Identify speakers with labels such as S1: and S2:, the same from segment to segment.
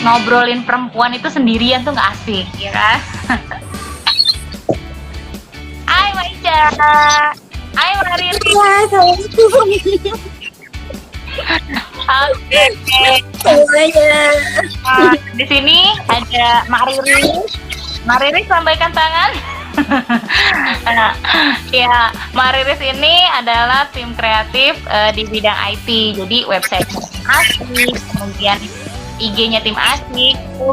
S1: ngobrolin perempuan itu sendirian tuh nggak asik, ya kan? Hai Maica, hai Mariri. Oke,
S2: semuanya.
S1: Di sini ada Mak Riri. Mak Riri lambaikan tangan. Ya, Mak Riris ini adalah tim kreatif di bidang IT. Jadi website Asik, kemudian IG-nya tim Asik, itu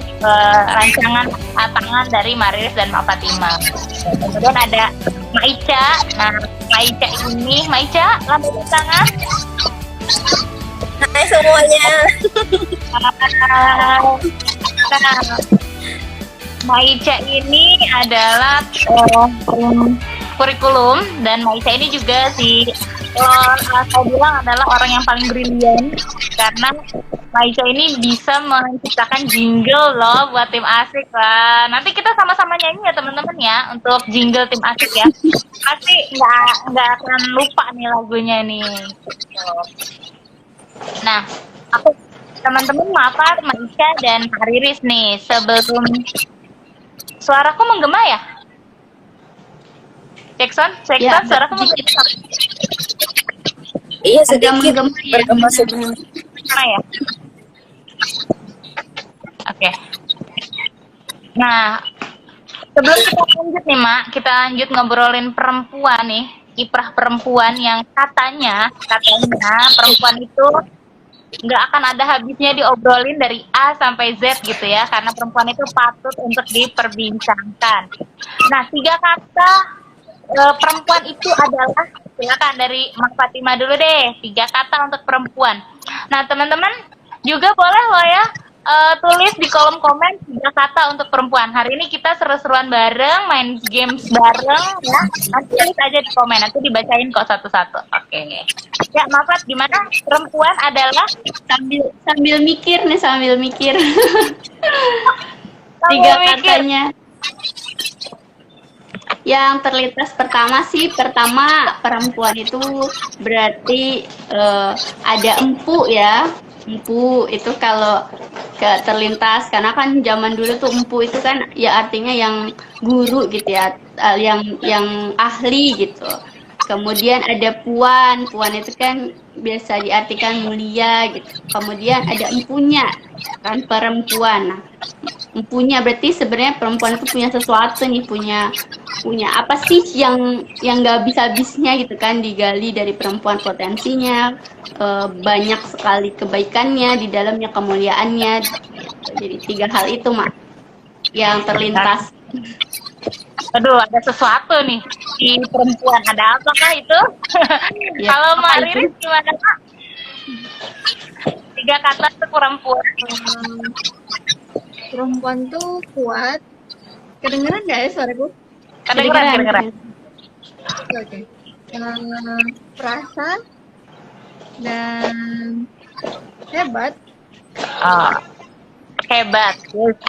S1: rancangan tangan dari Mak Riris dan Mak Fatima. Kemudian ada Mak Ica. Nah, Mak Ica ini, Mak Ica lambaikan tangan.
S2: Hai semuanya.
S1: Nah, Maica ini adalah kurikulum, dan Maica ini juga saya bilang adalah orang yang paling brilian karena Maica ini bisa menciptakan jingle loh buat tim Asik lah. Nanti kita sama-sama nyanyi ya teman-teman ya untuk jingle tim Asik ya. Pasti nggak akan lupa nih lagunya nih. Nah, aku teman-teman maafkan Maica dan Kak Riris nih sebelum suaraku menggema ya? Jackson,
S2: Ya,
S1: suaraku menggema.
S2: Iya sedikit bergema sedikit.
S1: Ya? Oke. Nah, sebelum kita lanjut nih Mak, kita lanjut ngobrolin perempuan nih, kiprah perempuan yang katanya perempuan itu nggak akan ada habisnya diobrolin dari A sampai Z gitu ya, karena perempuan itu patut untuk diperbincangkan. Nah, 3 kata perempuan itu adalah, silakan dari Mak Fatima dulu deh, 3 kata untuk perempuan. Nah, teman-teman juga boleh loh ya tulis di kolom komen 3 kata untuk perempuan. Hari ini kita seru-seruan bareng, main games bareng ya. Nanti tulis aja di komen, nanti dibacain kok satu-satu. Oke. Ya, Mafat, gimana? Perempuan adalah
S3: sambil mikir. 3 katanya. Yang terlintas pertama, perempuan itu berarti ada empu ya. Empu itu kalau terlintas, karena kan zaman dulu tuh empu itu kan ya artinya yang guru gitu ya, yang ahli gitu. Kemudian ada puan itu kan biasa diartikan mulia gitu. Kemudian ada empunya, kan perempuan. Nah, empunya berarti sebenarnya perempuan itu punya sesuatu nih, punya apa sih yang nggak bisa habisnya gitu kan, digali dari perempuan, potensinya banyak sekali, kebaikannya di dalamnya, kemuliaannya. Jadi 3 hal itu Mak yang terlintas.
S1: Aduh, ada sesuatu nih di perempuan. Ada apakah itu?
S3: Ya,
S1: Kalau Mbak Riris gimana Kak? 3 kata untuk perempuan.
S4: Perempuan tuh kuat. Kedengeran nggak ya suaraku?
S1: Kedengeran.
S4: Oke. Perasa dan hebat.
S1: Hebat,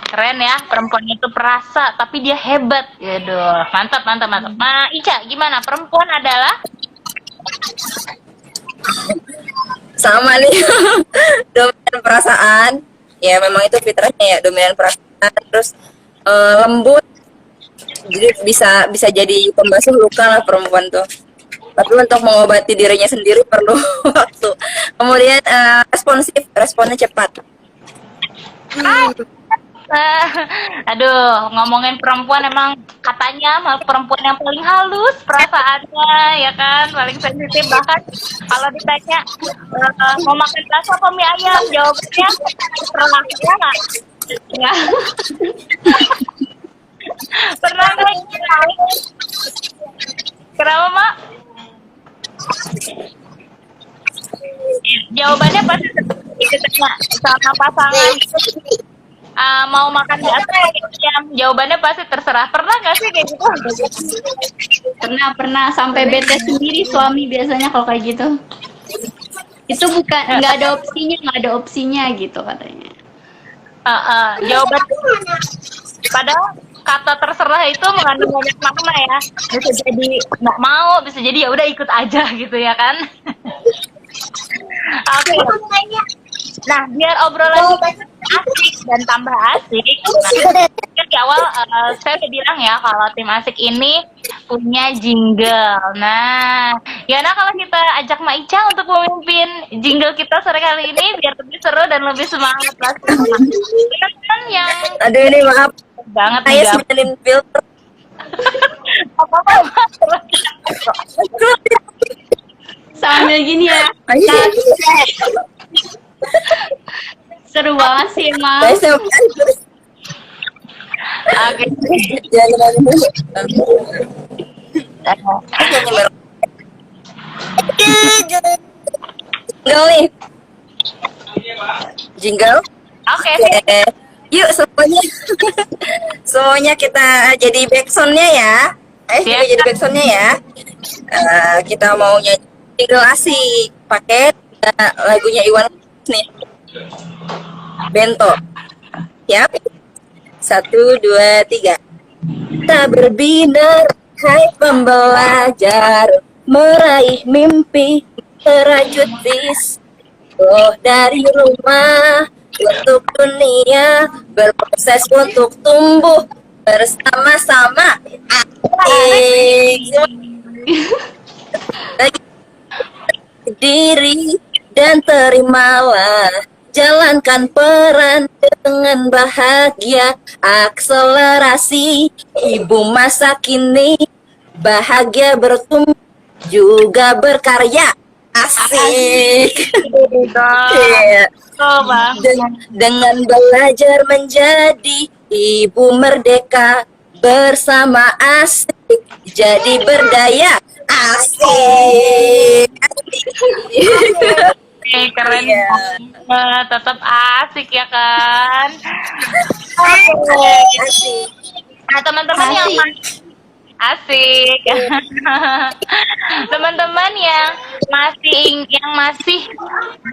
S1: keren ya, perempuan itu perasa tapi dia hebat. Aduh, mantap. Nah, Ica, gimana? Perempuan adalah
S2: Sama nih. Dominan perasaan. Ya memang itu fitrahnya ya, dominan perasaan. Terus lembut. Jadi bisa jadi pembasuh luka lah perempuan tuh. Tapi untuk mengobati dirinya sendiri perlu waktu. Kemudian responsif, responnya cepat.
S1: aduh, ngomongin perempuan emang katanya perempuan yang paling halus perasaannya, ya kan, paling sensitif. Bahkan kalau ditanya mau makan bakso apa mie ayam, jawabnya pernah nggak? Nggak. Pernah nggak? Kenapa Mak? Jawabannya pasti ditanya sama pasangan mau makan bakso yang jawabannya pasti terserah. Pernah nggak sih kayak gitu?
S3: Pernah sampai bete sendiri suami biasanya kalau kayak gitu. Itu bukan nggak ada opsinya gitu katanya.
S1: Jawaban padahal kata terserah itu mengandung banyak makna ya. Bisa jadi nggak mau, bisa jadi ya udah ikut aja gitu ya kan. Oke. Nah, biar obrolan kita asik dan tambah asik. Nah, kan di awal saya udah bilang ya kalau tim asik ini punya jingle. Nah, Yana kalau kita ajak Mak Ica untuk memimpin jingle kita sore kali ini biar lebih seru dan lebih semangat pasti. Kan yang
S2: Aduh ini maaf,
S1: banget
S2: saya
S1: nih
S2: sembilan filter.
S1: apa-apa.
S3: Sambil gini ya. Seru banget sih emang.
S2: Saya
S1: Oke.
S2: jangan jingle nih. Jingle.
S1: Oke.
S2: Yuk semuanya. Semuanya kita jadi backsoundnya ya. Juga
S1: Siap.
S2: jadi backsoundnya ya. Kita mau nyanyi jingle asik pakai lagunya Iwan nih. Bento. Siap? 1, 2, 3. Tak berbinar, hai pembelajar, meraih mimpi, merajut visi. Oh dari rumah untuk dunia, berproses untuk tumbuh bersama-sama. Lagi diri dan terimalah, jalankan peran dengan bahagia, akselerasi ibu masa kini, bahagia bertumbuh juga berkarya. Asik. Iya.
S1: Coba.
S2: Dengan belajar menjadi ibu merdeka, bersama asik jadi berdaya. Asik.
S1: Keren
S2: Iya.
S1: banget, tetap asik ya kan.
S2: Asik.
S1: Nah teman-teman yang asik, teman-teman yang masih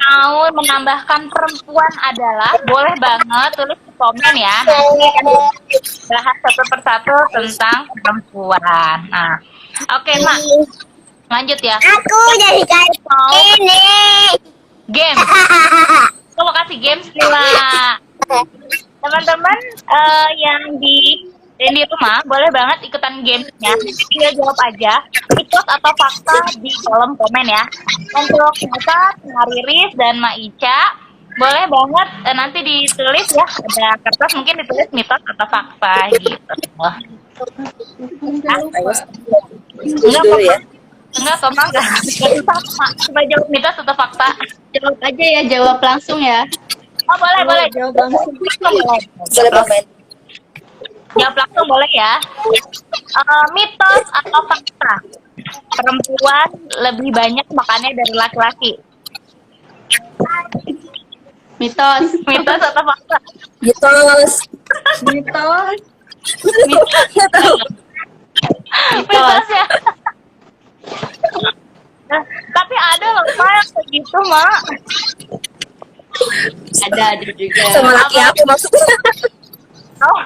S1: mau menambahkan perempuan adalah boleh banget tulis di komen ya. Nanti akan bahas satu persatu tentang perempuan. Nah, oke Mak, lanjut ya.
S5: Aku jadi ini.
S1: Games. Aku mau kasih games nih, Mak. Teman-teman yang di rumah boleh banget ikutan gamesnya. Tinggal jawab aja mitos atau fakta di kolom komen ya. Untuk kita, Riris dan Ma Ica boleh banget nanti ditulis ya, ada kertas mungkin ditulis mitos atau fakta gitu. Enggak
S2: Dulu ya.
S1: Enggak, enggak. Coba jawab mitos atau fakta.
S3: Jawab aja ya, jawab langsung ya.
S1: Oh boleh.
S4: Jawab langsung.
S2: Boleh komen.
S1: Jawab langsung boleh ya. Mitos atau fakta? Perempuan lebih banyak makannya dari laki-laki.
S3: Mitos.
S1: Mitos atau fakta?
S2: Mitos.
S4: Mitos.
S2: Nggak tahu.
S1: Mitos ya. Tapi ada loh Mak yang kayak gitu Mak.
S3: Ada juga.
S2: Sama laki aku maksudnya.
S1: Oh.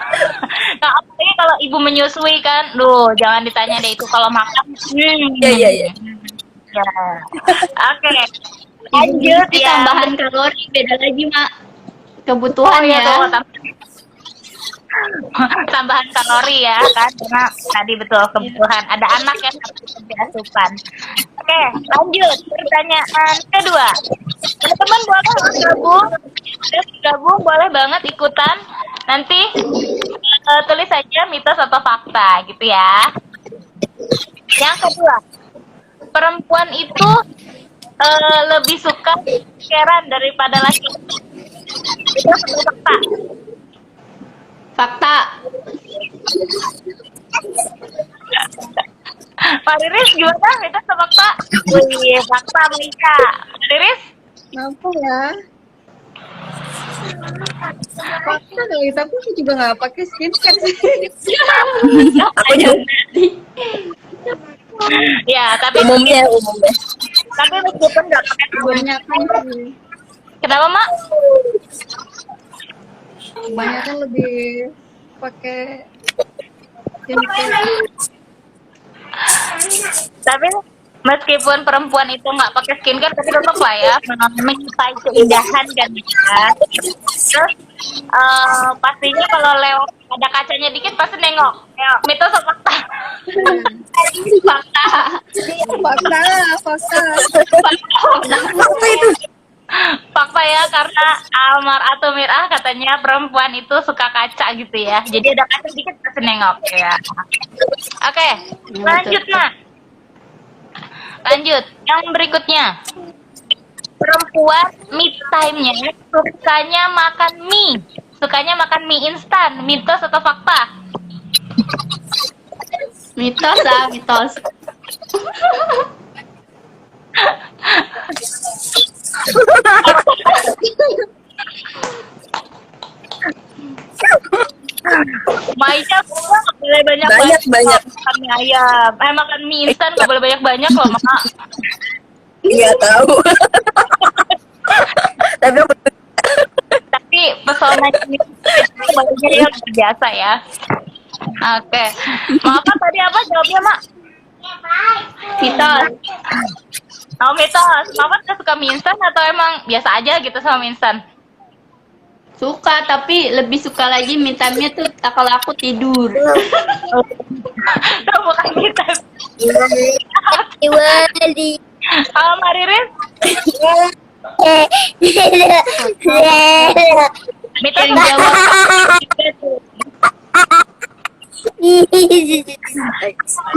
S1: Nah, apalagi kalau ibu menyusui kan, duh jangan ditanya deh itu kalau makan.
S2: Iya.
S1: Ya. Oke.
S3: Lanjut
S1: Lanjut ya.
S3: tambahan kalori beda lagi Mak. Kebutuhan
S1: Oh, iya,
S3: ya.
S1: tuh, tambahan kalori ya kan, karena tadi betul kebutuhan ada anak yang harus diberi asupan. Oke, lanjut pertanyaan kedua. Teman-teman boleh gabung boleh banget ikutan. Nanti tulis saja mitos atau fakta gitu ya. Yang kedua, perempuan itu lebih suka keran daripada laki-laki. Itu satu fakta.
S3: Fakta.
S1: Pak Riris gimana? Mitos atau fakta? Wih, fakta Mika. Pak Riris?
S4: Apa ya? Fakta kali, tapi aku juga nggak pakai skincare sih.
S2: Aku juga.
S1: Ya, tapi
S2: Umumnya.
S1: meskipun nggak pakai sabun.
S4: Kebanyakan sih.
S1: Kenapa, Mak?
S4: Kebanyakan lebih pakai skincare.
S1: Tapi Meskipun perempuan itu nggak pakai skincare, tapi tetap lah ya menyukai keindahan kan ya. Terus pastinya kalau lewat ada kacanya dikit pasti nengok. Ya, mitos atau fakta?
S3: Fakta.
S4: Fakta, fakta.
S2: Apa itu?
S1: Fakta ya, karena Almar atau Mirah katanya perempuan itu suka kaca gitu ya. Jadi ada kaca dikit pasti nengok ya. Oke, lanjut Mak. Lanjut, yang berikutnya. Perempuan mid time-nya sukanya makan mie. Sukanya makan mie instan. Mitos atau fakta?
S3: Mitos lah, mitos.
S1: Mainnya nggak boleh banyak
S2: Banyak.
S1: makan mie ayam. Makan mie instan nggak boleh banyak loh, Mak.
S2: Iya tahu. Tapi
S1: Tapi pesona ini barunya ya luar biasa ya. Oke. Maaf tadi apa jawabnya, Mak?
S3: Mitos.
S1: Oh, mitos. Mama nggak suka mie instan atau emang biasa aja gitu sama mie instan?
S3: Suka, tapi lebih suka lagi mintamnya tuh kalau aku tidur.
S1: Tuh bukan kita.
S5: Iwali.
S1: Kalau Mariris, mitos
S3: Yang jawab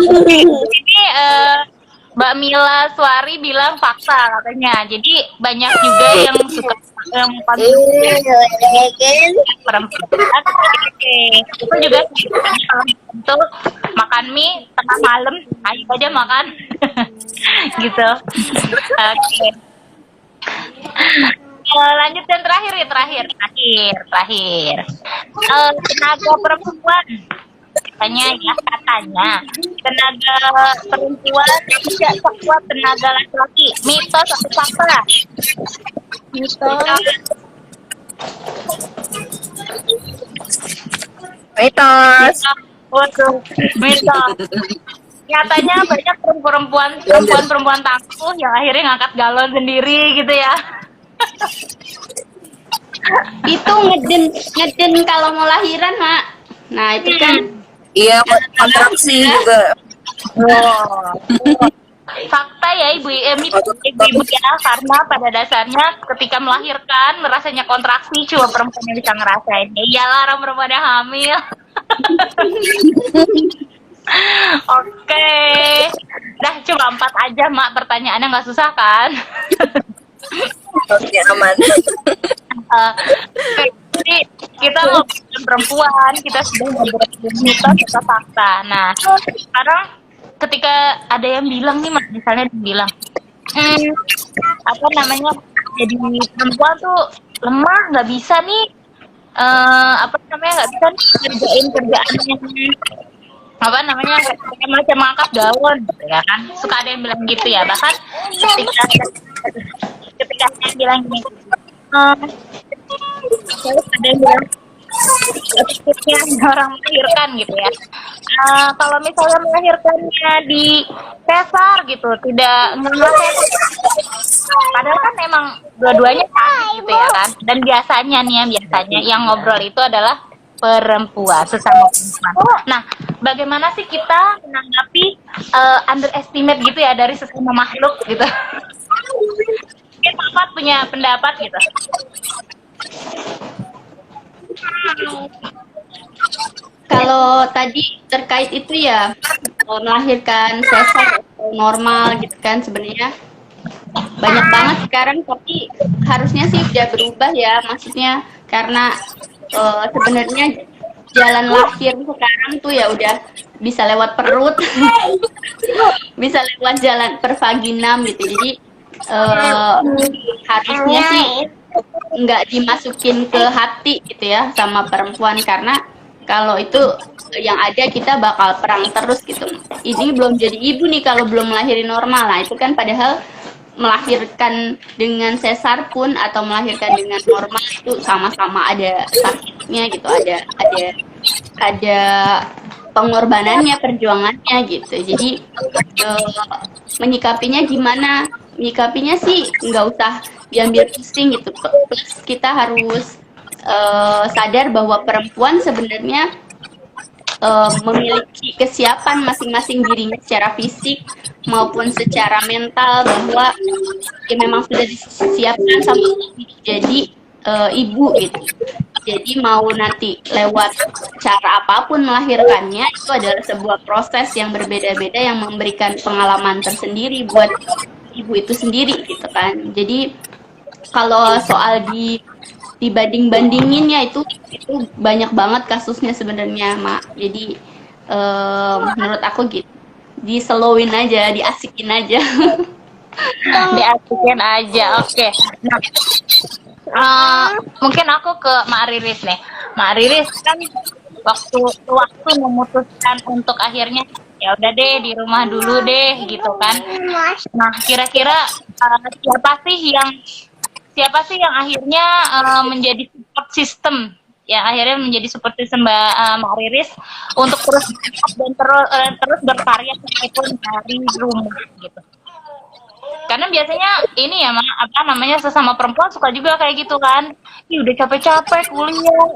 S1: ini Mbak Mila Suari bilang fakta katanya. Jadi banyak juga yang suka perempuan. Oke. Itu juga untuk makan mie tengah malam, ayo aja makan. Gitu. Oke. Lanjut yang terakhir ya, terakhir. Tenaga perempuan katanya tenaga perempuan tidak sekuat tenaga laki-laki. Mitos atau fakta?
S2: mitos.
S1: Waduh, mitos. Nyatanya banyak perempuan tangguh yang akhirnya ngangkat galon sendiri gitu ya.
S3: itu ngeden kalau mau lahiran, Mak. Nah, itu kan
S2: Iya, kontraksi juga.
S1: Wow. Fakta ya ibu-ibu ya, karena pada dasarnya ketika melahirkan rasanya kontraksi cuma perempuan yang bisa ngerasain. Ya iyalah orang perempuan yang hamil. Oke. Dah cuma 4 aja, Mak. Pertanyaannya nggak susah kan?
S2: Oke, aman.
S1: Jadi kita ngobrolin perempuan, kita sudah ngobrolin mitos atau fakta. Nah, sekarang ketika ada yang bilang nih, misalnya dia bilang, apa namanya, jadi perempuan tuh lemah, nggak bisa nih, apa namanya, nggak bisa nih kerjain kerjaan yang apa namanya kayak macam angkat daun, gitu ya kan? Suka ada yang bilang gitu ya. Bahkan ketika ada yang bilang gini, terus ada yang bilang tipsnya orang melahirkan gitu ya. Kalau misalnya melahirkannya di sesar gitu, tidak ngerasain, padahal kan emang dua-duanya sakit gitu ya kan. Dan biasanya nih yang ngobrol itu adalah perempuan, sesama perempuan. Nah, bagaimana sih kita menanggapi underestimate gitu ya dari sesama makhluk gitu? Mungkin Bapak punya pendapat gitu.
S3: kalau tadi terkait itu ya melahirkan sesar atau normal gitu kan, sebenarnya banyak banget sekarang, tapi harusnya sih udah berubah ya, maksudnya karena sebenarnya jalan lahir sekarang tuh ya udah bisa lewat perut, bisa lewat jalan pervaginam gitu. Jadi harusnya sih nggak dimasukin ke hati gitu ya sama perempuan, karena kalau itu yang ada kita bakal perang terus gitu. Ini belum jadi ibu nih kalau belum melahirin normal. Nah itu kan padahal melahirkan dengan sesar pun atau melahirkan dengan normal itu sama-sama ada sakitnya gitu, ada pengorbanannya, perjuangannya gitu. Jadi menyikapinya gimana? Menyikapinya sih nggak usah diambil pusing gitu. Plus kita harus sadar bahwa perempuan sebenarnya memiliki kesiapan masing-masing dirinya secara fisik maupun secara mental, bahwa ya memang sudah disiapkan sama Allah jadi ibu gitu. Jadi mau nanti lewat cara apapun melahirkannya, itu adalah sebuah proses yang berbeda-beda yang memberikan pengalaman tersendiri buat ibu itu sendiri gitu kan. Jadi kalau soal dibanding-bandinginnya itu banyak banget kasusnya sebenarnya, Mak. Jadi menurut aku gitu, diselowin aja, diasikin aja.
S1: Diasikin aja, oke. Mungkin aku ke Mak Riris nih. Mak Riris kan waktu memutuskan untuk akhirnya ya udah deh di rumah dulu deh gitu kan. Nah, kira-kira siapa sih yang akhirnya menjadi support system, yang akhirnya menjadi support system Mak Riris untuk terus dan terus berkarya meskipun dari rumah gitu. Karena biasanya ini ya, apa namanya, sesama perempuan suka juga kayak gitu kan. Ih, udah capek-capek kuliah,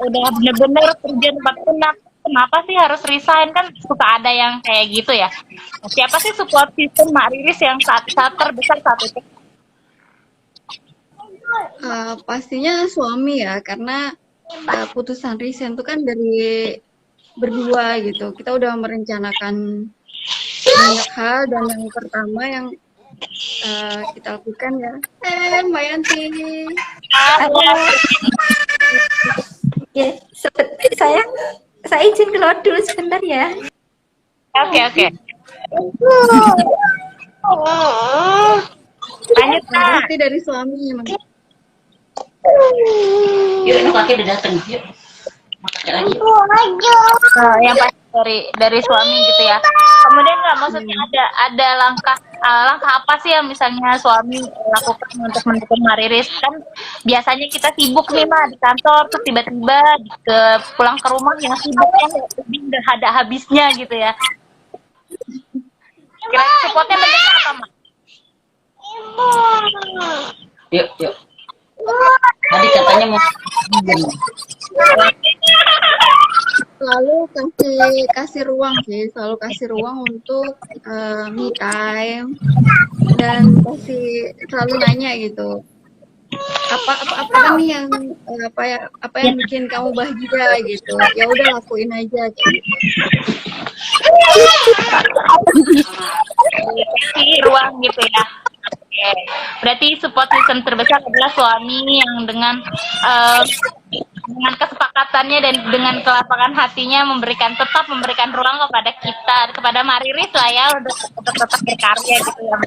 S1: udah bener-bener kerja tempat enak, kenapa sih harus resign, kan suka ada yang kayak gitu ya. Nah, siapa sih support system Mak Riris yang saat terbesar saat itu?
S4: Pastinya suami ya, karena putusan resign itu kan dari berdua gitu. Kita udah merencanakan banyak hal, dan yang pertama yang kita lakukan ya, Mbak Yanti.
S6: Ya, seperti saya izin keluar dulu sebentar ya.
S1: Oke. Lanjut, Kak.
S4: Pasti dari suami emang.
S7: Yuk, ini kakek udah datang. Yuk, makan lagi.
S1: Yang pasti dari suami gitu ya. Kemudian nggak, maksudnya ada langkah apa sih yang misalnya suami lakukan untuk mendukung Mak Riris? Kan biasanya kita sibuk nih di kantor, terus tiba-tiba pulang ke rumah yang sibuk kan udah ada habisnya gitu ya. Kira supportnya bentuknya apa, Mak?
S7: Yuk. Tadi katanya mau
S4: Selalu kasih ruang sih, selalu kasih ruang untuk me time, dan selalu nanya gitu, apa nih yang apa yang bikin kamu bahagia gitu, ya udah lakuin aja gitu.
S1: Kasih ruang gitu ya. Oke. Berarti support system terbesar adalah suami yang dengan kesepakatannya dan dengan kelapangan hatinya tetap memberikan ruang kepada kita, kepada Mak Riris lah ya, untuk tetap berkarya gitu ya.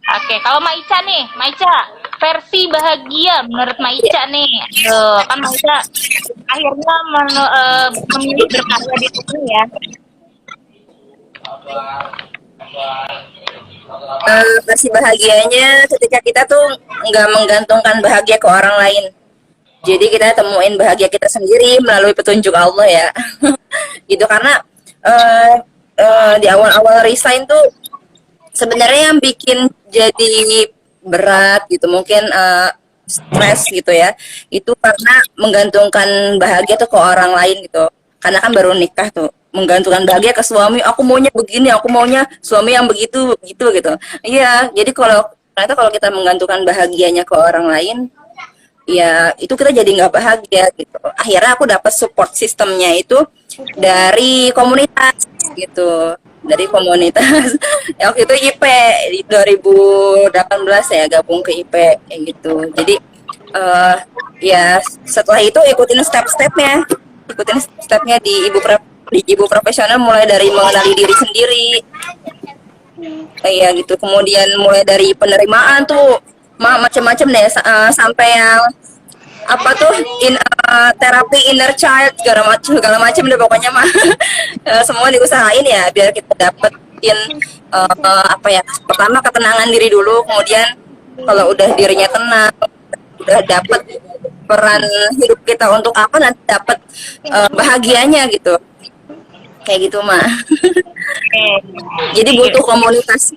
S1: Oke, kalau Mak Ica nih, Mak Ica, versi bahagia menurut Mak Ica nih, kan Mak Ica akhirnya memilih berkarya di sini ya.
S2: Versi bahagianya ketika kita tuh nggak menggantungkan bahagia ke orang lain. Jadi kita temuin bahagia kita sendiri melalui petunjuk Allah ya. Gitu, karena di awal-awal resign tuh sebenarnya yang bikin jadi berat gitu, mungkin stres gitu ya. Itu karena menggantungkan bahagia tuh ke orang lain gitu. Karena kan baru nikah tuh, menggantungkan bahagia ke suami, aku maunya begini, aku maunya suami yang begitu gitu. Iya, jadi ternyata kalau kita menggantungkan bahagianya ke orang lain, ya itu kita jadi nggak bahagia gitu. Akhirnya aku dapat support sistemnya itu dari komunitas gitu, dari komunitas. Ya, waktu itu IP di 2018 ya gabung ke IP kayak gitu. Jadi ya setelah itu ikutin step-stepnya di ibu profesional, mulai dari mengenali diri sendiri, kayak gitu. Kemudian mulai dari penerimaan tuh macam-macam deh, sampai yang apa tuh terapi inner child, segala macam deh pokoknya mah. Semua diusahain ya biar kita dapetin pertama ketenangan diri dulu, kemudian kalau udah dirinya tenang, udah dapet peran hidup kita untuk apa nanti dapat bahagianya gitu. Kayak gitu mah.
S1: Oke.
S2: Jadi butuh komunitas.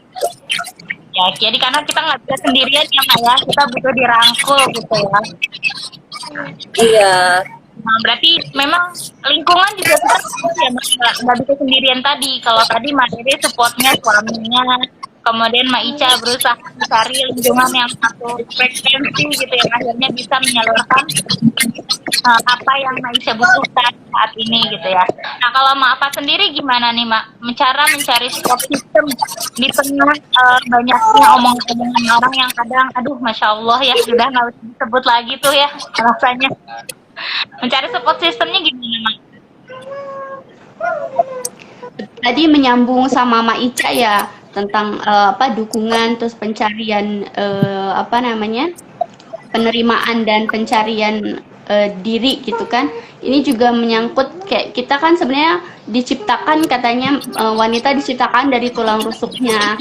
S1: Ya, jadi karena kita nggak bisa sendirian ya Mak ya, kita butuh dirangkul gitu ya.
S2: Iya.
S1: Nah, berarti memang lingkungan juga kita ya Mak, nggak bisa sendirian tadi. Kalau tadi Mak Riri supportnya suaminya, kemudian Mak Ica berusaha mencari lingkungan yang satu frekuensi gitu ya, akhirnya bisa menyalurkan apa yang Mak Ica butuhkan saat ini gitu ya. Nah kalau Mak Apa sendiri gimana nih Mak, mencari support system di tengah banyaknya omongan-omongan orang yang kadang, aduh Masya Allah ya, sudah nggak usah disebut lagi tuh ya rasanya. Mencari support systemnya gimana Mak?
S3: Tadi menyambung sama Mak Ica ya tentang dukungan terus pencarian penerimaan dan pencarian diri gitu kan. Ini juga menyangkut kayak kita kan sebenarnya diciptakan katanya wanita diciptakan dari tulang rusuknya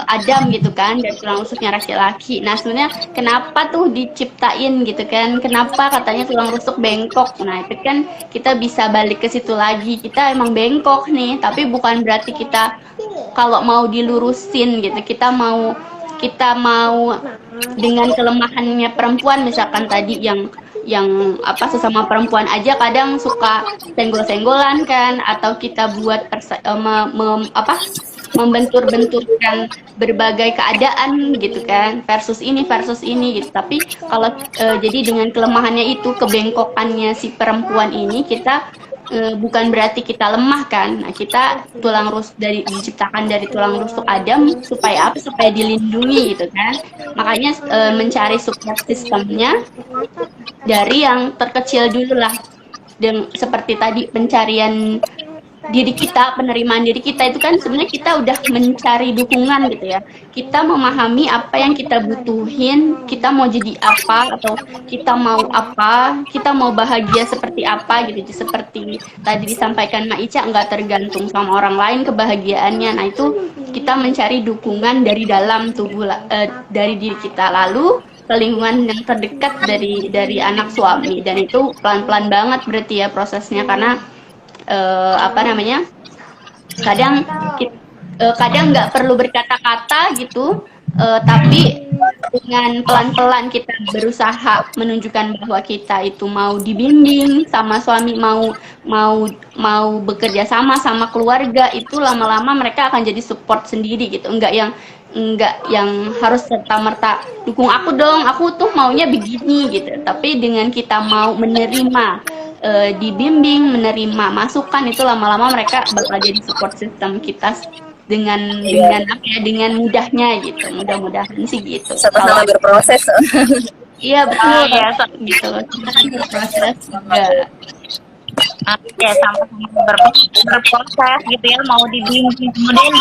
S3: Adam gitu kan, dari tulang rusuknya laki-laki. Nah sebenarnya kenapa tuh diciptain gitu kan, kenapa katanya tulang rusuk bengkok. Nah itu kan kita bisa balik ke situ lagi, kita emang bengkok nih, tapi bukan berarti kita kalau mau dilurusin gitu, kita mau dengan kelemahannya perempuan misalkan tadi yang sesama perempuan aja kadang suka senggol-senggolan kan, atau kita buat membentur-benturkan berbagai keadaan gitu kan, versus ini gitu. Tapi kalau jadi dengan kelemahannya itu, kebengkokannya si perempuan ini, kita bukan berarti kita lemah kan. Nah, kita diciptakan dari tulang rusuk Adam supaya apa? Supaya dilindungi gitu kan. Makanya mencari support sistemnya dari yang terkecil dulu lah. Dan seperti tadi pencarian diri kita, penerimaan diri kita itu kan sebenarnya kita udah mencari dukungan gitu ya. Kita memahami apa yang kita butuhin, kita mau jadi apa, atau kita mau apa, kita mau bahagia seperti apa gitu. Seperti tadi disampaikan Mak Ica, nggak tergantung sama orang lain kebahagiaannya. Nah itu kita mencari dukungan dari dalam tubuh, dari diri kita, lalu ke lingkungan yang terdekat dari anak suami. Dan itu pelan-pelan banget berarti ya prosesnya, karena kadang nggak perlu berkata-kata gitu, tapi dengan pelan-pelan kita berusaha menunjukkan bahwa kita itu mau dibimbing sama suami, mau bekerja sama keluarga, itu lama-lama mereka akan jadi support sendiri gitu. Enggak yang harus serta-merta dukung aku dong, aku tuh maunya begini gitu. Tapi dengan kita mau menerima, dibimbing, menerima masukan, itu lama-lama mereka bakal jadi support system kita dengan mudahnya gitu. Mudah-mudahan sih gitu.
S2: Sama-sama berproses.
S3: Iya betul ya, gitu. Berproses juga.
S1: Oke, sama-sama berproses gitu ya, mau dibimbing, kemudian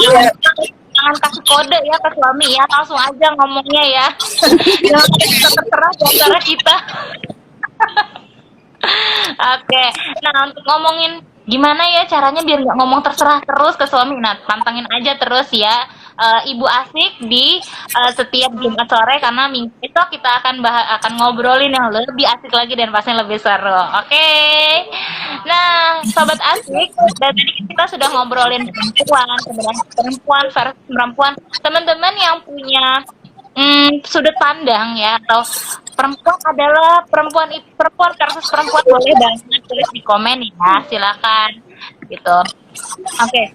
S1: jangan kasih kode ya ke suami ya, langsung aja ngomongnya ya. Jangan kita terserah di antara kita. Oke, nah untuk ngomongin gimana ya caranya biar nggak ngomong terserah terus ke suami, nah pantengin aja terus ya Ibu Asik di setiap Jumat sore, karena minggu besok kita akan ngobrolin yang lebih asik lagi dan pasti lebih seru. Oke. Nah, Sobat Asik, dari tadi kita sudah ngobrolin perempuan versus perempuan. Teman-teman yang punya sudut pandang ya, atau perempuan adalah perempuan versus perempuan, boleh banget tulis di komen ya, silakan gitu. Oke,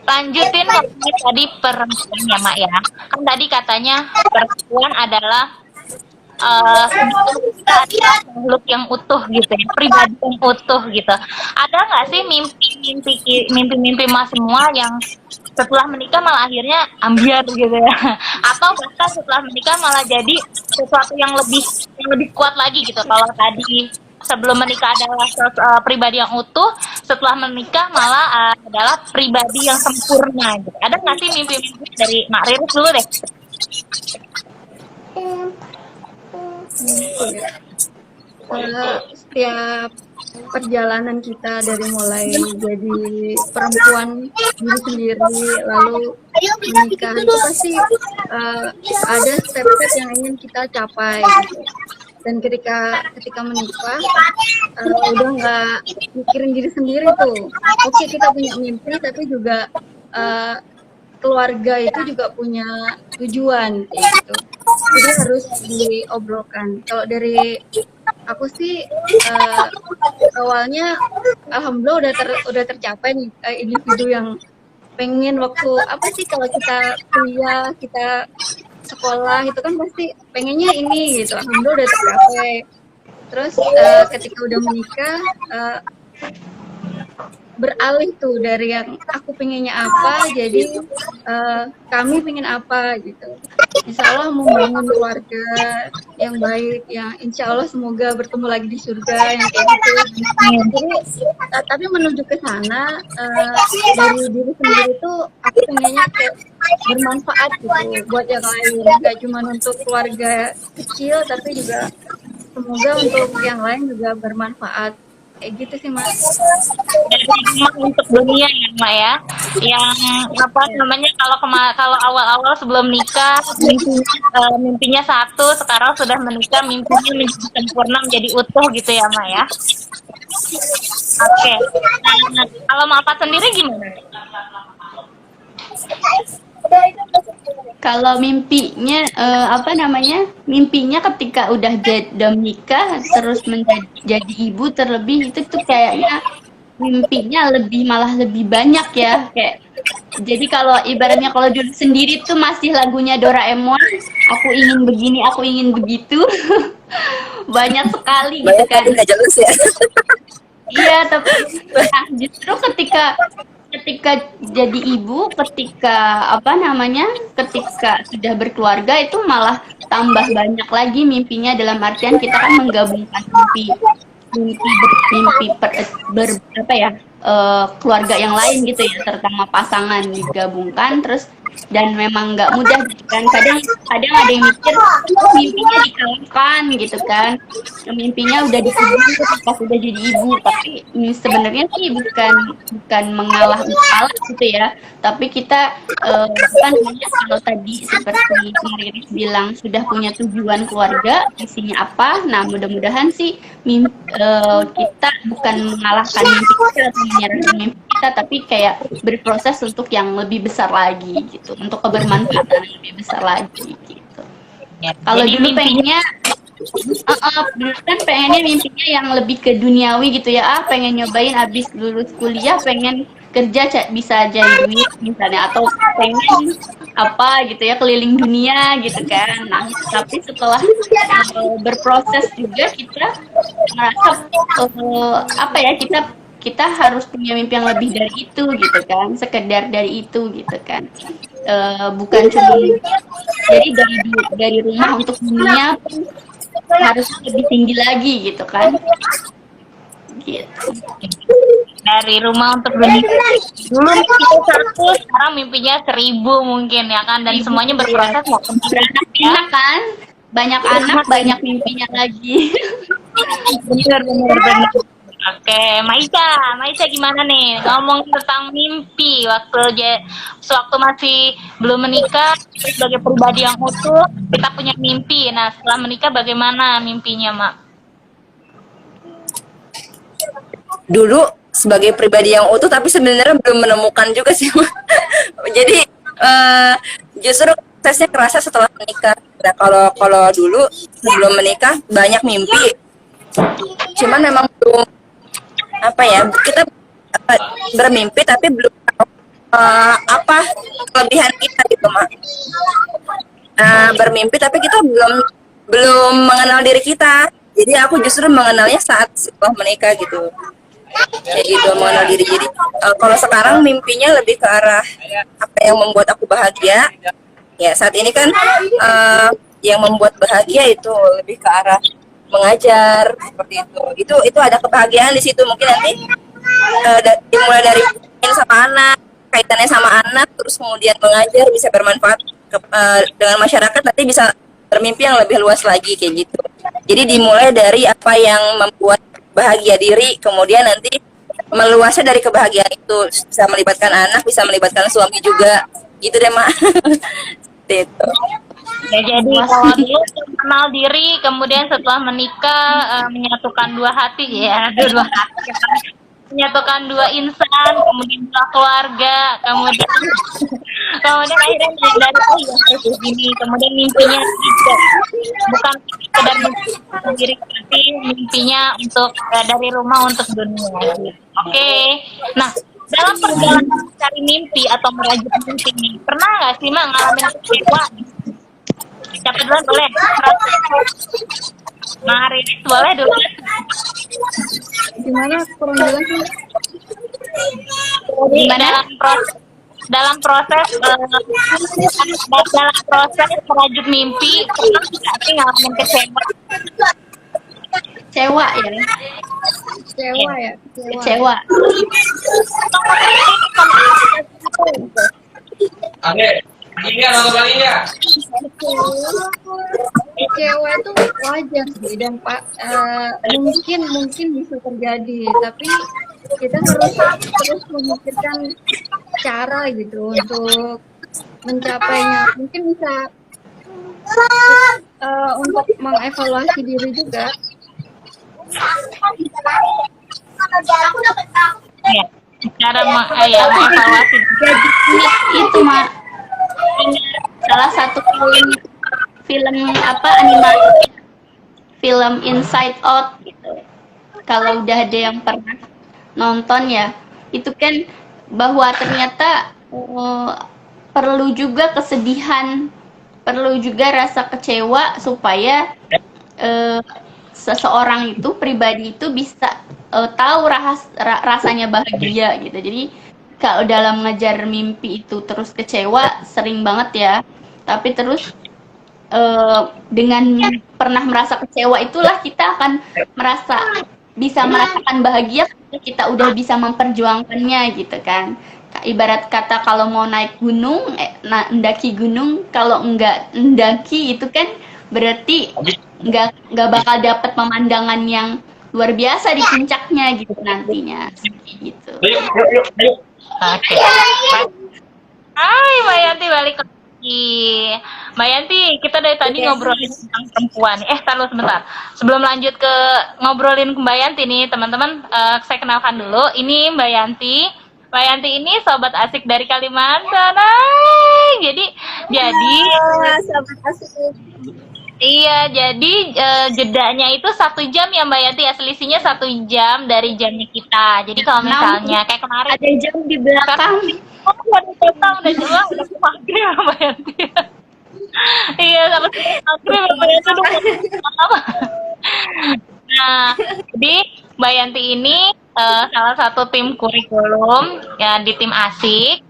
S1: lanjutin ngomongin tadi perempuan ya Mak ya, kan tadi katanya perempuan adalah makhluk yang utuh gitu ya, pribadi yang utuh gitu. Ada nggak sih mimpi Mas semua yang setelah menikah malah akhirnya ambiar gitu ya, atau bahkan setelah menikah malah jadi sesuatu yang lebih kuat lagi gitu? Kalau tadi sebelum menikah adalah pribadi yang utuh, setelah menikah malah adalah pribadi yang sempurna gitu. Ada nggak sih mimpi-mimpi dari Mak Riris dulu deh?
S4: Setiap perjalanan kita dari mulai jadi perempuan diri sendiri lalu menikah itu pasti ada step-step yang ingin kita capai gitu. Dan ketika menikah, udah nggak mikirin diri sendiri tuh. Oke, kita punya mimpi, tapi juga keluarga itu juga punya tujuan kayak gitu. Jadi harus diobrolkan. Kalau dari aku sih awalnya alhamdulillah udah tercapai nih, individu yang pengen waktu apa sih kalau kita kuliah, kita sekolah itu kan pasti pengennya ini gitu. Alhamdulillah udah tercapai. Terus ketika udah menikah beralih tuh dari yang aku pengennya apa jadi kami pengen apa gitu. Insya Allah membangun keluarga yang baik, yang insya Allah semoga bertemu lagi di surga yang kayak gitu. Jadi tapi menuju ke sana dari diri sendiri tuh aku pengennya kayak bermanfaat gitu buat yang lain, gak cuma untuk keluarga kecil tapi juga semoga untuk yang lain juga bermanfaat. Kayak gitu sih, Mas.
S1: Dari rumah untuk dunia ya Mak ya, yang apa namanya, kalau awal-awal sebelum nikah mimpinya satu, sekarang sudah menikah mimpinya menjadi sempurna, menjadi utuh gitu ya Mak ya. Oke. Nah, kalau Mak Fat sendiri gimana?
S3: Kalau mimpinya apa namanya? Mimpinya ketika udah menikah terus menjadi ibu terlebih itu tuh kayaknya mimpinya malah lebih banyak ya kayak. Jadi kalau ibaratnya kalau dulu sendiri tuh masih lagunya Doraemon, aku ingin begini, aku ingin begitu. Banyak sekali gitu kan.
S2: Banyak jelas ya.
S3: Iya, tapi nah, justru ketika jadi ibu, ketika apa namanya, ketika sudah berkeluarga itu malah tambah banyak lagi mimpinya, dalam artian kita kan menggabungkan keluarga yang lain gitu ya, terutama pasangan digabungkan terus. Dan memang nggak mudah gitu kan, kadang ada yang mikir mimpinya dikalahkan gitu kan, mimpinya udah dikubur pas udah jadi ibu, tapi sebenarnya sih bukan mengalah gitu ya, tapi kita kan kalau tadi seperti Mariris bilang sudah punya tujuan keluarga, isinya apa. Nah mudah-mudahan sih kita bukan mengalahkan mimpi kita atau menyerahkan mimpi kita, tapi kayak berproses untuk yang lebih besar lagi gitu, untuk kebermanfaatan yang lebih besar lagi gitu.
S1: Ya,
S3: Kalau
S1: jadi
S3: dulu pengennya dulu kan pengennya mimpinya yang lebih ke duniawi gitu ya, pengen nyobain abis lulus kuliah pengen kerja bisa jadi duit misalnya, atau pengen apa gitu ya, keliling dunia gitu kan. Nah tapi setelah berproses juga kita merasa apa ya, kita harus punya mimpi yang lebih dari itu gitu kan, sekedar dari itu gitu kan. Bukan cuma jadi dari rumah untuk dunia pun harus lebih tinggi lagi gitu kan, gitu.
S1: Dari rumah untuk dunia, dulu mimpinya 100, sekarang mimpinya 1000 mungkin ya kan, dan semuanya berproses nggak
S3: Beranak pinak kan, banyak anak banyak mimpinya lagi.
S1: bener. Oke, Maisa gimana nih, ngomong tentang mimpi waktu masih belum menikah, sebagai pribadi yang utuh kita punya mimpi. Nah setelah menikah bagaimana mimpinya Mak?
S2: Dulu sebagai pribadi yang utuh tapi sebenarnya belum menemukan juga sih. Jadi justru prosesnya kerasa setelah menikah. Nah kalau dulu sebelum menikah banyak mimpi, cuman memang belum apa ya, kita bermimpi tapi belum tahu apa kelebihan kita gitu Mak. Bermimpi tapi kita belum mengenal diri kita. Jadi aku justru mengenalnya saat setelah menikah gitu. Kayak gitu, mengenal diri. Jadi kalau sekarang mimpinya lebih ke arah apa yang membuat aku bahagia. Ya saat ini kan yang membuat bahagia itu lebih ke arah mengajar seperti itu. Itu ada kebahagiaan di situ. Mungkin nanti dimulai dari sama anak, kaitannya sama anak, terus kemudian mengajar bisa bermanfaat dengan masyarakat, nanti bisa bermimpi yang lebih luas lagi kayak gitu. Jadi dimulai dari apa yang membuat bahagia diri, kemudian nanti meluasnya dari kebahagiaan itu bisa melibatkan anak, bisa melibatkan suami juga, gitu deh Mak. Seperti itu.
S1: Ya, jadi kalau dulu mengenal diri, kemudian setelah menikah menyatukan dua hati ya, dua hati, menyatukan dua insan, kemudian dua keluarga, kemudian akhirnya menyadari oh ya harus begini, kemudian mimpinya juga bukan sekedar mimpi sendiri, tapi mimpinya untuk dari rumah untuk dunia. Gitu. Oke, nah dalam perjalanan mencari mimpi atau merajut mimpi nih, pernah nggak sih Mak ngalamin kecewa? Siapa duluan boleh? Riris boleh duluan.
S4: Gimana kurang jelas sih?
S1: Dalam proses merajut mimpi, pernah nggak sih ngalamin kecewa?
S3: Kecewa ya.
S4: Kecewa ya,
S3: Kecewa.
S4: Kecewa itu wajar sih dan Pak mungkin bisa terjadi, tapi kita harus terus memikirkan cara gitu untuk mencapainya. Mungkin bisa untuk mengevaluasi diri juga.
S1: Ya, cara mengevaluasi.
S3: Jadi itu Mak, salah satu film apa animasi, film Inside Out gitu. Kalau udah ada yang pernah nonton ya, itu kan bahwa ternyata perlu juga kesedihan, perlu juga rasa kecewa supaya seseorang itu pribadi itu bisa tahu rasanya bahagia gitu. Jadi kalau dalam ngejar mimpi itu terus kecewa sering banget ya, tapi terus dengan pernah merasa kecewa itulah kita akan bisa merasakan bahagia ketika kita udah bisa memperjuangkannya gitu kan. Ibarat kata kalau mau naik gunung, mendaki gunung, kalau enggak mendaki itu kan berarti nggak bakal dapat pemandangan yang luar biasa di puncaknya gitu nantinya gitu.
S1: Oke. Hai Mbak Yanti, balik lagi. Mbak Yanti, kita dari tadi ngobrolin tentang perempuan. Taruh sebentar. Sebelum lanjut ke ngobrolin Mbak Yanti nih, teman-teman, saya kenalkan dulu. Ini Mbak Yanti. Mbak Yanti ini sobat asik dari Kalimantan. Jadi
S2: Sahabat asik.
S1: iya, jadi jedanya itu 1 jam ya Mbak Yanti ya, selisihnya 1 jam dari jamnya kita. Jadi kalau misalnya kayak kemarin
S3: Ada jam di belakang.
S1: udah datang, udah jelas, udah maghrib ya Mbak Yanti. Iya, sama maghrib Mbak Yanti udah apa. Nah, jadi Mbak Yanti ini salah satu tim kurikulum ya di tim asik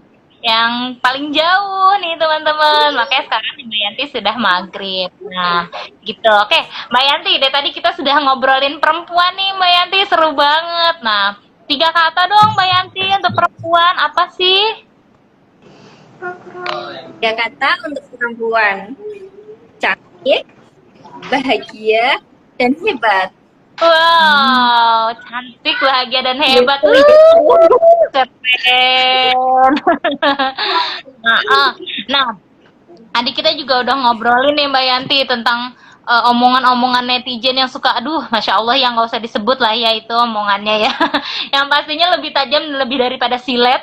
S1: yang paling jauh nih teman-teman, makanya sekarang Mbak Yanti sudah maghrib. Nah gitu. Oke Mbak Yanti, dari tadi kita sudah ngobrolin perempuan nih Mbak Yanti, seru banget. Nah 3 kata dong Mbak Yanti untuk perempuan, apa sih?
S2: 3 kata untuk perempuan: cantik, bahagia, dan hebat.
S1: Wow, cantik, bahagia, dan hebat. Keren. Nah, adik kita juga udah ngobrolin nih Mbak Yanti tentang omongan-omongan netizen yang suka, aduh, Masya Allah, yang nggak usah disebut lah ya itu omongannya ya. Yang pastinya lebih tajam, lebih daripada silet.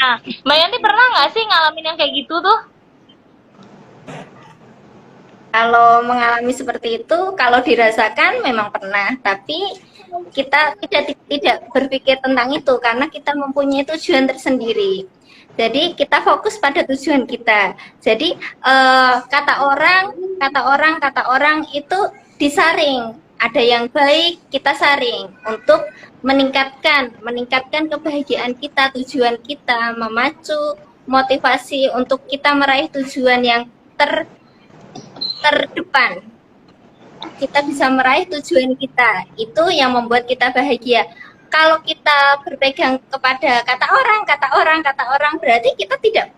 S1: Nah, Mbak Yanti pernah nggak sih ngalamin yang kayak gitu tuh?
S6: Kalau mengalami seperti itu, kalau dirasakan memang pernah, tapi kita tidak berpikir tentang itu karena kita mempunyai tujuan tersendiri. Jadi kita fokus pada tujuan kita. Jadi kata orang itu disaring. Ada yang baik kita saring untuk meningkatkan kebahagiaan kita, tujuan kita, memacu motivasi untuk kita meraih tujuan yang terdepan. Kita bisa meraih tujuan kita, itu yang membuat kita bahagia. Kalau kita berpegang kepada kata orang, berarti kita tidak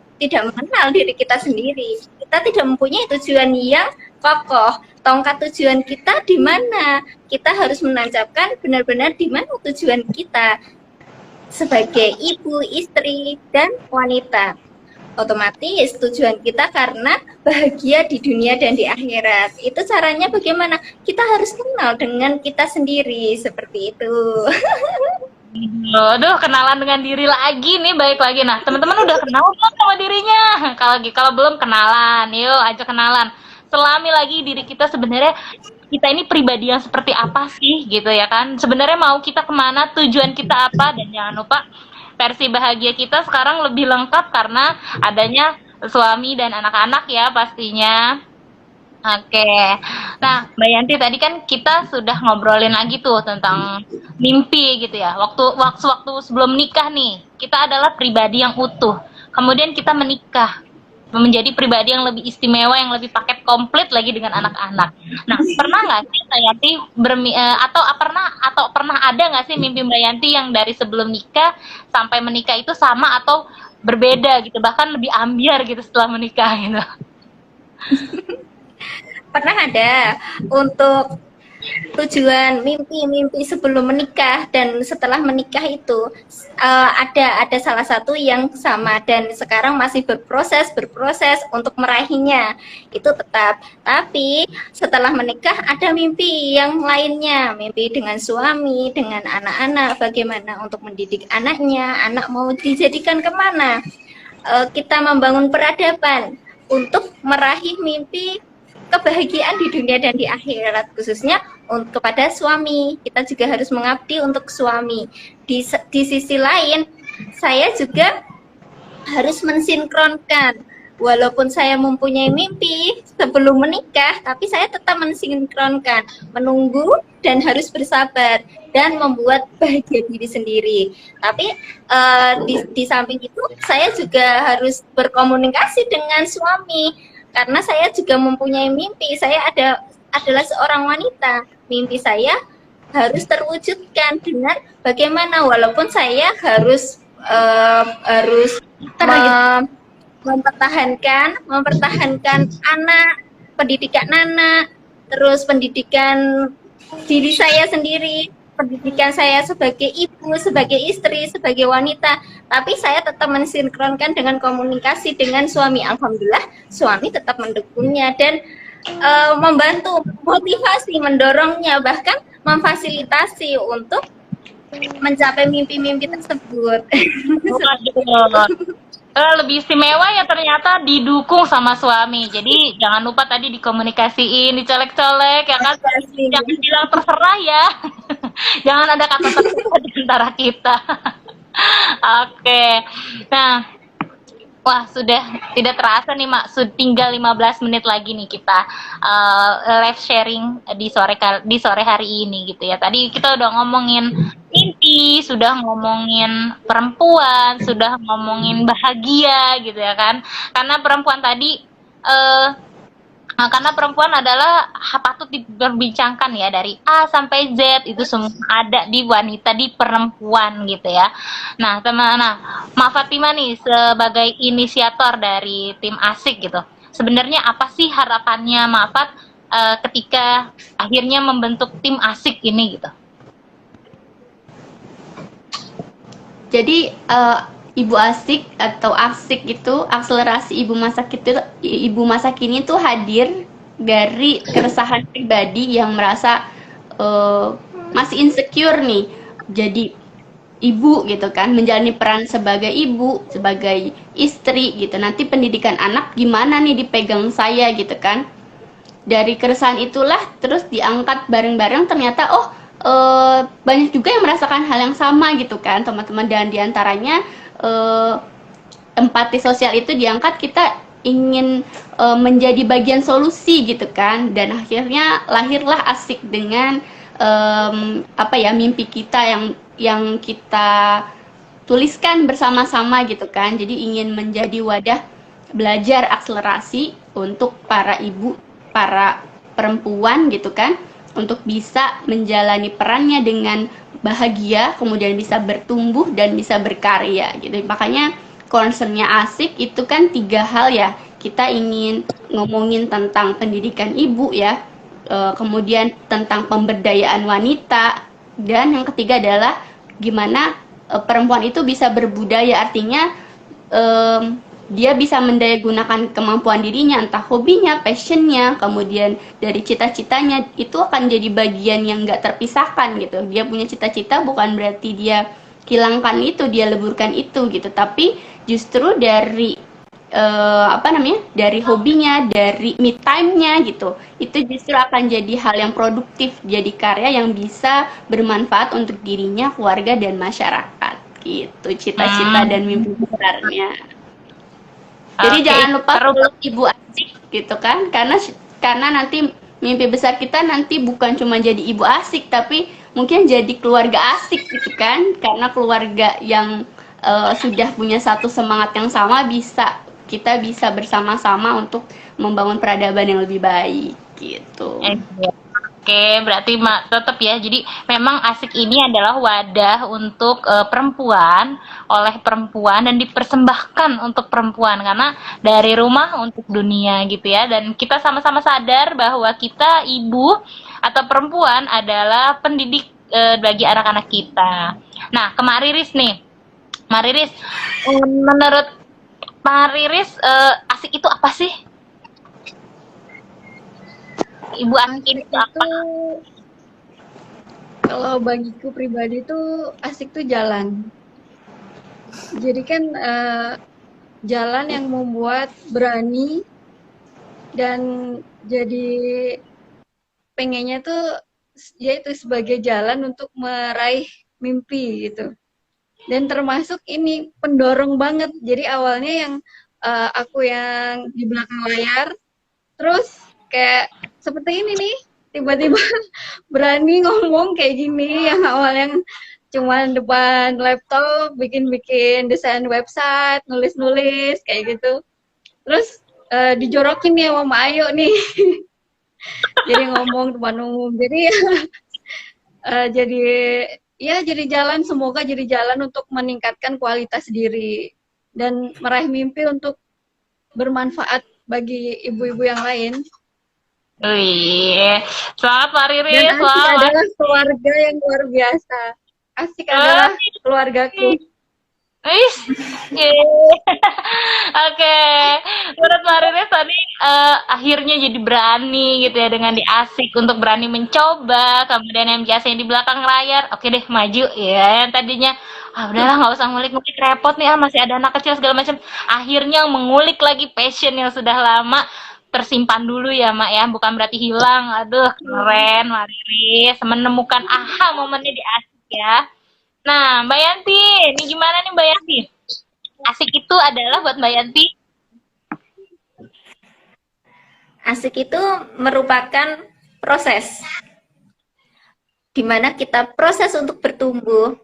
S6: mengenal diri kita sendiri. Kita tidak mempunyai tujuan yang kokoh. Tongkat tujuan kita di mana? Kita harus menancapkan benar-benar di mana tujuan kita sebagai ibu, istri, dan wanita. Otomatis tujuan kita karena bahagia di dunia dan di akhirat. Itu caranya bagaimana? Kita harus kenal dengan kita sendiri, seperti itu.
S1: Aduh, kenalan dengan diri lagi nih, baik lagi. Nah, teman-teman udah kenal belum sama dirinya? Kalau belum kenalan, yuk aja kenalan. Selami lagi diri kita sebenarnya kita ini pribadi yang seperti apa sih gitu ya kan? Sebenarnya mau kita kemana, tujuan kita apa, dan jangan lupa versi bahagia kita sekarang lebih lengkap karena adanya suami dan anak-anak ya pastinya. Oke, nah Mbak Yanti tadi kan kita sudah ngobrolin lagi tuh tentang mimpi gitu ya. Waktu sebelum nikah nih, kita adalah pribadi yang utuh. Kemudian kita menikah, menjadi pribadi yang lebih istimewa, yang lebih paket komplit lagi dengan anak-anak. Nah, pernah nggak sih Mbak Yanti atau pernah ada nggak sih mimpi Mbak Yanti yang dari sebelum nikah sampai menikah itu sama atau berbeda gitu, bahkan lebih ambiar gitu setelah menikah gitu?
S6: Pernah ada untuk tujuan mimpi sebelum menikah dan setelah menikah itu ada salah satu yang sama dan sekarang masih berproses untuk meraihnya itu tetap. Tapi setelah menikah ada mimpi yang lainnya, mimpi dengan suami, dengan anak-anak, bagaimana untuk mendidik anaknya, anak mau dijadikan kemana. Kita membangun peradaban untuk meraih mimpi kebahagiaan di dunia dan di akhirat, khususnya kepada suami. Kita juga harus mengabdi untuk suami. Di sisi lain, saya juga harus mensinkronkan. Walaupun saya mempunyai mimpi sebelum menikah, tapi saya tetap mensinkronkan, menunggu dan harus bersabar dan membuat bahagia diri sendiri. Tapi di samping itu, saya juga harus berkomunikasi dengan suami. Karena saya juga mempunyai mimpi, saya adalah seorang wanita. Mimpi saya harus terwujudkan dengan bagaimana, walaupun saya harus mempertahankan anak, pendidikan anak, terus pendidikan diri saya sendiri, pendidikan saya sebagai ibu, sebagai istri, sebagai wanita, tapi saya tetap mensinkronkan dengan komunikasi dengan suami. Alhamdulillah, suami tetap mendukungnya dan membantu, motivasi, mendorongnya, bahkan memfasilitasi untuk mencapai mimpi-mimpi tersebut.
S1: Lebih istimewa ya ternyata didukung sama suami. Jadi jangan lupa tadi dikomunikasiin, dicolek-colek ya kan. Jangan bilang terserah ya. Jangan ada kata terserah di antara kita. Oke. Nah, wah sudah tidak terasa nih Mak, tinggal 15 menit lagi nih kita live sharing di sore hari ini gitu ya. Tadi kita udah ngomongin mimpi, sudah ngomongin perempuan, sudah ngomongin bahagia gitu ya kan. Karena perempuan tadi karena perempuan adalah patut diperbincangkan ya, dari A sampai Z itu semua ada di wanita, di perempuan gitu ya. Nah Mak Fatima nih sebagai inisiator dari tim Asik gitu, sebenarnya apa sih harapannya Mak Fat ketika akhirnya membentuk tim Asik ini gitu?
S3: Jadi Ibu Asik atau Asik itu, akselerasi ibu masa kini itu hadir dari keresahan pribadi yang merasa masih insecure nih. Jadi ibu gitu kan, menjalani peran sebagai ibu, sebagai istri gitu. Nanti pendidikan anak gimana nih dipegang saya gitu kan. Dari keresahan itulah terus diangkat bareng-bareng, ternyata banyak juga yang merasakan hal yang sama gitu kan teman-teman, dan diantaranya empati sosial itu diangkat, kita ingin menjadi bagian solusi gitu kan, dan akhirnya lahirlah Asik dengan mimpi kita yang kita tuliskan bersama-sama gitu kan. Jadi ingin menjadi wadah belajar akselerasi untuk para ibu, para perempuan gitu kan, untuk bisa menjalani perannya dengan bahagia, kemudian bisa bertumbuh dan bisa berkarya gitu. Makanya concernnya Asik itu kan 3 hal ya. Kita ingin ngomongin tentang pendidikan ibu ya, kemudian tentang pemberdayaan wanita, dan yang ketiga adalah gimana perempuan itu bisa berbudaya, artinya dia bisa mendayagunakan kemampuan dirinya, entah hobinya, passionnya, kemudian dari cita-citanya, itu akan jadi bagian yang nggak terpisahkan gitu. Dia punya cita-cita bukan berarti dia hilangkan itu, dia leburkan itu gitu, tapi justru dari dari hobinya, dari me time-nya gitu, itu justru akan jadi hal yang produktif, jadi karya yang bisa bermanfaat untuk dirinya, keluarga, dan masyarakat gitu, cita-cita dan mimpi besarnya. Jadi
S1: Oke,
S3: jangan lupa
S1: seru.
S3: peluk ibu asik gitu kan, karena nanti mimpi besar kita nanti bukan cuma jadi ibu asik, tapi mungkin jadi keluarga asik gitu kan, karena keluarga yang sudah punya satu semangat yang sama, kita bisa bersama-sama untuk membangun peradaban yang lebih baik gitu.
S1: Oke, berarti tetap ya. Jadi memang asik ini adalah wadah untuk perempuan, oleh perempuan, dan dipersembahkan untuk perempuan karena dari rumah untuk dunia gitu ya. Dan kita sama-sama sadar bahwa kita ibu atau perempuan adalah pendidik bagi anak-anak kita. Nah, ke Mak Riris nih. Mak Riris, menurut Mak Riris, asik itu apa sih? Ibu asik ini itu apa?
S4: Kalau bagiku pribadi tuh asik tuh jalan. Jadi kan jalan yang membuat berani dan jadi pengennya tuh yaitu sebagai jalan untuk meraih mimpi gitu. Dan termasuk ini pendorong banget. Jadi awalnya yang aku yang di belakang layar, terus kayak seperti ini nih, tiba-tiba berani ngomong kayak gini, yang awalnya cuma depan laptop, bikin-bikin desain website, nulis-nulis kayak gitu. Terus dijorokin nih sama Mak Ayu nih. Jadi ngomong depan umum. Jadi jadi jalan, semoga jadi jalan untuk meningkatkan kualitas diri dan meraih mimpi untuk bermanfaat bagi ibu-ibu yang lain.
S1: Wih, selamat Mak Riris,
S4: Dan asik
S1: selamat.
S4: adalah keluarga yang luar biasa. Asik adalah keluargaku.
S1: Wih, oke. Menurut Mak Riris tadi akhirnya jadi berani gitu ya dengan diasik untuk berani mencoba, kemudian yang biasanya di belakang layar, oke deh maju ya. Yang tadinya udahlah nggak usah ngulik-ngulik repot nih, masih ada anak kecil segala macam. Akhirnya mengulik lagi passion yang sudah lama tersimpan dulu ya Mak ya, bukan berarti hilang. Aduh keren Mak Riris, menemukan aha momennya di asik ya. Nah Mbak Yanti, ini gimana nih Mbak Yanti? Asik itu adalah buat Mbak Yanti?
S6: Asik itu merupakan proses di mana kita proses untuk bertumbuh,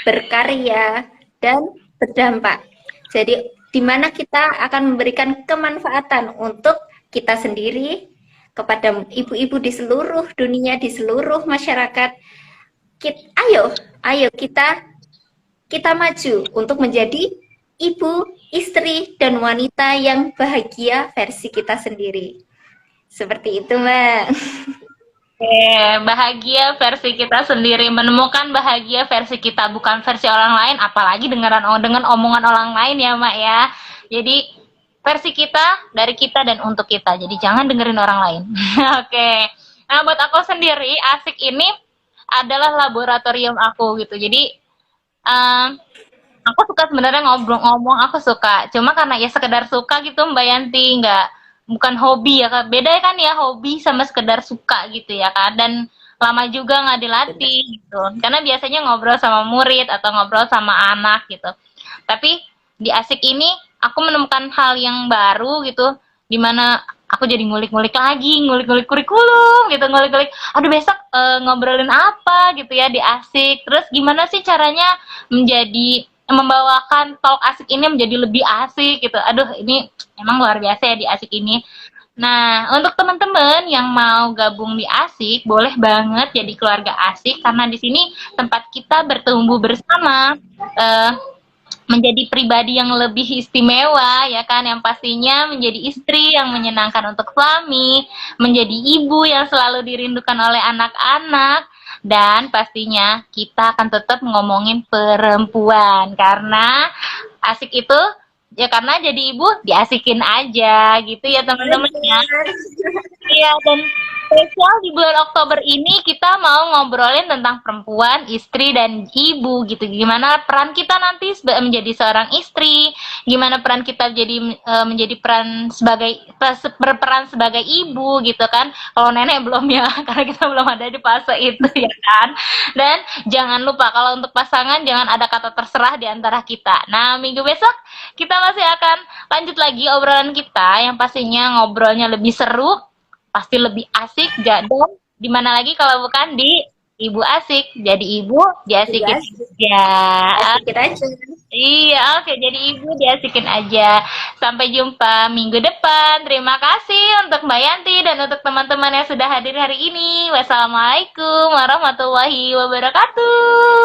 S6: berkarya, dan berdampak. Jadi di mana kita akan memberikan kemanfaatan untuk kita sendiri, kepada ibu-ibu di seluruh dunia, di seluruh masyarakat. Ayo kita maju untuk menjadi ibu, istri, dan wanita yang bahagia versi kita sendiri. Seperti itu, Mbak.
S1: Bahagia versi kita sendiri, menemukan bahagia versi kita, bukan versi orang lain, apalagi dengan omongan orang lain ya Mak ya. Jadi versi kita, dari kita, dan untuk kita. Jadi jangan dengerin orang lain. Oke. Nah buat aku sendiri, asik ini adalah laboratorium aku gitu. Jadi aku suka sebenarnya ngomong, aku suka. Cuma karena ya sekedar suka gitu Mbak Yanti, bukan hobi ya Kak. Beda kan ya hobi sama sekedar suka gitu ya kan. Dan lama juga nggak dilatih gitu. Karena biasanya ngobrol sama murid atau ngobrol sama anak gitu. Tapi di asik ini aku menemukan hal yang baru gitu, dimana aku jadi ngulik-ngulik kurikulum gitu, aduh besok ngobrolin apa gitu ya di asik, terus gimana sih caranya membawakan talk asik ini menjadi lebih asik gitu. Aduh ini emang luar biasa ya di asik ini. Nah untuk teman-teman yang mau gabung di asik, boleh banget jadi keluarga asik, karena di sini tempat kita bertumbuh bersama, menjadi pribadi yang lebih istimewa ya kan, yang pastinya menjadi istri yang menyenangkan untuk suami, menjadi ibu yang selalu dirindukan oleh anak-anak, dan pastinya kita akan tetap ngomongin perempuan karena asik itu Ya karena jadi ibu diasikin aja gitu ya teman-teman ya. Iya, dan spesial di bulan Oktober ini kita mau ngobrolin tentang perempuan, istri, dan ibu gitu. Gimana peran kita nanti menjadi seorang istri, gimana peran kita menjadi peran sebagai berperan sebagai ibu gitu kan. Kalau nenek belum ya, karena kita belum ada di fase itu ya kan. Dan jangan lupa kalau untuk pasangan jangan ada kata terserah di antara kita. Nah, minggu besok kita masih akan lanjut lagi obrolan kita yang pastinya ngobrolnya lebih seru, pasti lebih asik, dan di mana lagi kalau bukan di Ibu Asik. Jadi ibu diasikin aja.
S6: Asik aja.
S1: Iya, oke. Jadi ibu diasikin aja. Sampai jumpa minggu depan. Terima kasih untuk Mbak Yanti dan untuk teman-teman yang sudah hadir hari ini. Wassalamualaikum warahmatullahi wabarakatuh.